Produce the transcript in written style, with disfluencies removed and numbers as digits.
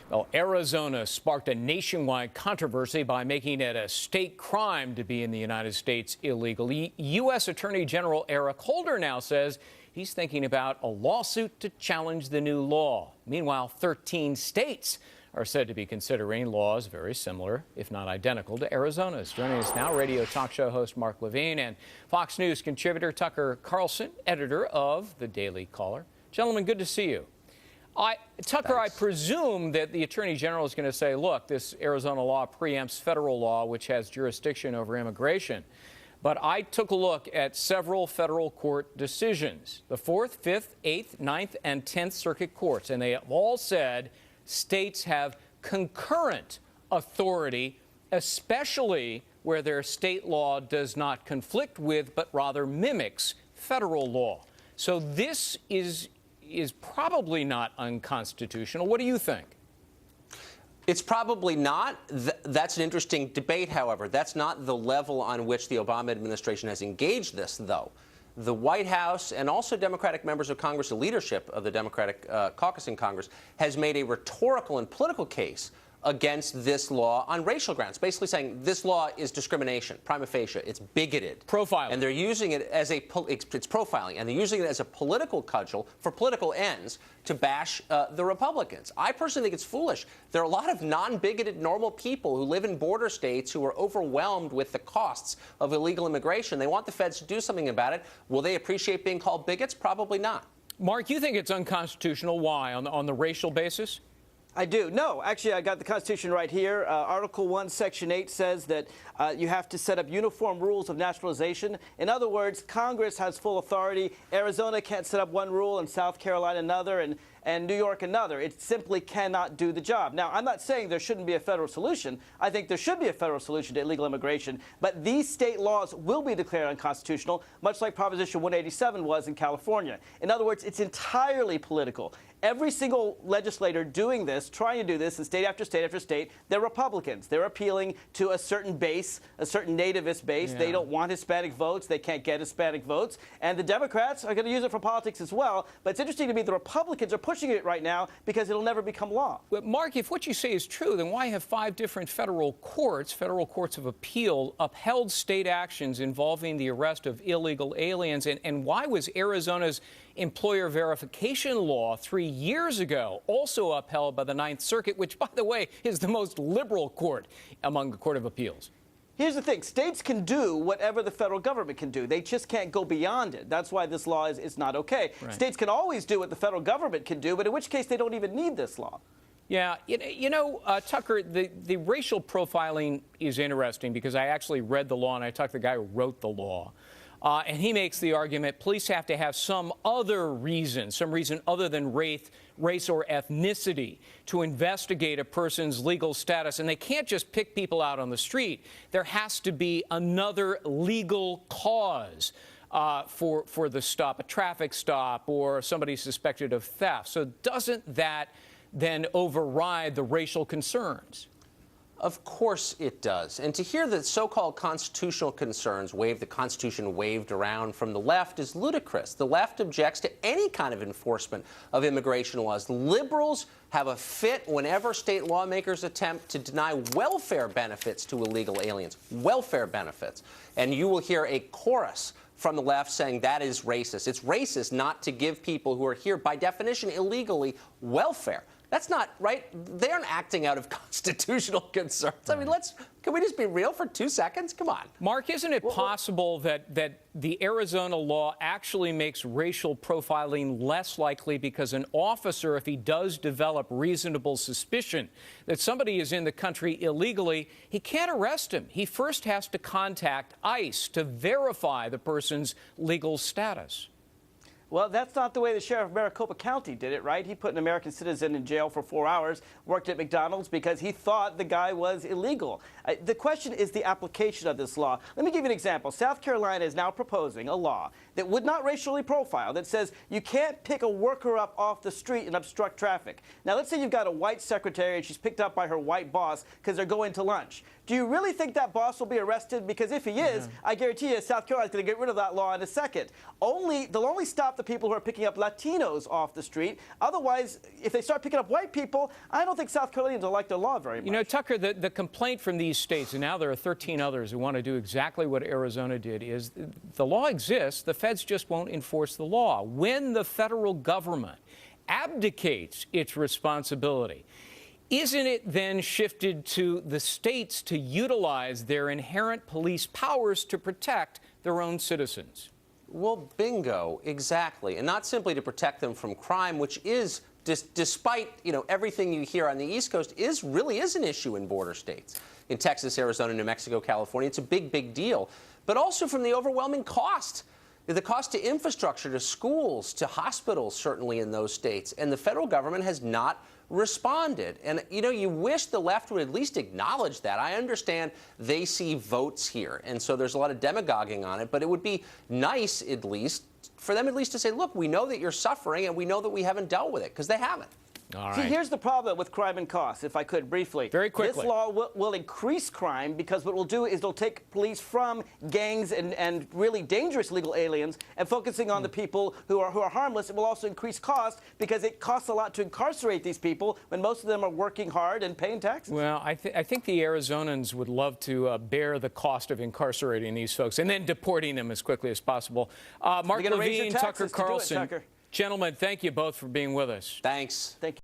Well, Arizona sparked a nationwide controversy by making it a state crime to be in the United States illegally. U.S. Attorney General Eric Holder now says he's thinking about a lawsuit to challenge the new law. Meanwhile, 13 states are said to be considering laws very similar, if not identical, to Arizona's. Joining us now, radio talk show host Mark Levine and Fox News contributor Tucker Carlson, editor of The Daily Caller. Gentlemen, good to see you. Tucker, thanks. I presume that the Attorney General is going to say, look, this Arizona law preempts federal law, which has jurisdiction over immigration. But I took a look at several federal court decisions, the 4th, 5th, 8th, 9th, and 10th Circuit courts, and they have all said states have concurrent authority, especially where their state law does not conflict with, but rather mimics federal law. So this is probably not unconstitutional. What do you think? It's probably not. That's an interesting debate, however. That's not the level on which the Obama administration has engaged this, though. The White House and also Democratic members of Congress, the leadership of the Democratic caucus in Congress, has made a rhetorical and political case against this law on racial grounds, basically saying this law is discrimination, prima facie, it's bigoted. Profiling. And they're using it as it's profiling, and they're using it as a political cudgel for political ends to bash the Republicans. I personally think it's foolish. There are a lot of non-bigoted, normal people who live in border states who are overwhelmed with the costs of illegal immigration. They want the feds to do something about it. Will they appreciate being called bigots? Probably not. Mark, you think it's unconstitutional? Why? On the racial basis? I do. No, actually, I got the Constitution right here. Article 1, Section 8 says that you have to set up uniform rules of naturalization. In other words, Congress has full authority. Arizona can't set up one rule and South Carolina another and New York another. It simply cannot do the job. Now, I'm not saying there shouldn't be a federal solution. I think there should be a federal solution to illegal immigration. But these state laws will be declared unconstitutional, much like Proposition 187 was in California. In other words, it's entirely political. Every single legislator doing this, trying to do this in state after state after state, they're Republicans. They're appealing to a certain base, a certain nativist base. Yeah. They don't want Hispanic votes. They can't get Hispanic votes. And the Democrats are going to use it for politics as well. But it's interesting to me the Republicans are pushing it right now because it'll never become law. But Mark, if what you say is true, then why have 5 different federal courts of appeal, upheld state actions involving the arrest of illegal aliens? And why was Arizona's employer verification law 3 years ago also upheld by the 9th Circuit, which, by the way, is the most liberal court among the Court of Appeals? Here's the thing. States can do whatever the federal government can do. They just can't go beyond it. That's why this law is not okay. Right. States can always do what the federal government can do, but in which case they don't even need this law. Yeah, Tucker, the racial profiling is interesting because I actually read the law and I talked to the guy who wrote the law. And he makes the argument police have to have some reason other than race or ethnicity to investigate a person's legal status. And they can't just pick people out on the street. There has to be another legal cause for the stop, a traffic stop or somebody suspected of theft. So doesn't that then override the racial concerns? Of course it does. And to hear the so-called constitutional concerns the Constitution waved around from the left is ludicrous. The left objects to any kind of enforcement of immigration laws. Liberals have a fit whenever state lawmakers attempt to deny welfare benefits to illegal aliens. Welfare benefits. And you will hear a chorus from the left saying that is racist. It's racist not to give people who are here by definition illegally welfare. That's not right. They aren't acting out of constitutional concerns. I mean, can we just be real for 2 seconds? Come on. Mark, isn't it possible that the Arizona law actually makes racial profiling less likely because an officer, if he does develop reasonable suspicion that somebody is in the country illegally, he can't arrest him. He first has to contact ICE to verify the person's legal status. Well, that's not the way the sheriff of Maricopa County did it, right? He put an American citizen in jail for 4 hours, worked at McDonald's because he thought the guy was illegal. The question is the application of this law. Let me give you an example. South Carolina is now proposing a law that would not racially profile, that says you can't pick a worker up off the street and obstruct traffic. Now, let's say you've got a white secretary and she's picked up by her white boss because they're going to lunch. Do you really think that boss will be arrested? Because if he is, I guarantee you South Carolina's going to get rid of that law in a second. They'll only stop the people who are picking up Latinos off the street. Otherwise, if they start picking up white people, I don't think South Carolinians will like the law very much. You know, Tucker, the complaint from these states, and now there are 13 others who want to do exactly what Arizona did, is the law exists, the feds just won't enforce the law. When the federal government abdicates its responsibility, isn't it then shifted to the states to utilize their inherent police powers to protect their own citizens? Well, bingo, exactly. And not simply to protect them from crime, which is, despite everything you hear on the East Coast, really is an issue in border states. In Texas, Arizona, New Mexico, California, it's a big, big deal. But also from the overwhelming cost. The cost to infrastructure, to schools, to hospitals, certainly in those states. And the federal government has not responded. And, you wish the left would at least acknowledge that. I understand they see votes here, and so there's a lot of demagoguing on it, but it would be nice, at least, for them at least to say, look, we know that you're suffering, and we know that we haven't dealt with it, because they haven't. All right. See, here's the problem with crime and costs, if I could briefly. Very quickly. This law will increase crime because what it will do is it'll take police from gangs and really dangerous illegal aliens and focusing on the people who are harmless. It will also increase costs because it costs a lot to incarcerate these people when most of them are working hard and paying taxes. Well, I think the Arizonans would love to bear the cost of incarcerating these folks and then deporting them as quickly as possible. Mark Levine, Tucker Carlson. Tucker. Gentlemen, thank you both for being with us. Thanks. Thank you.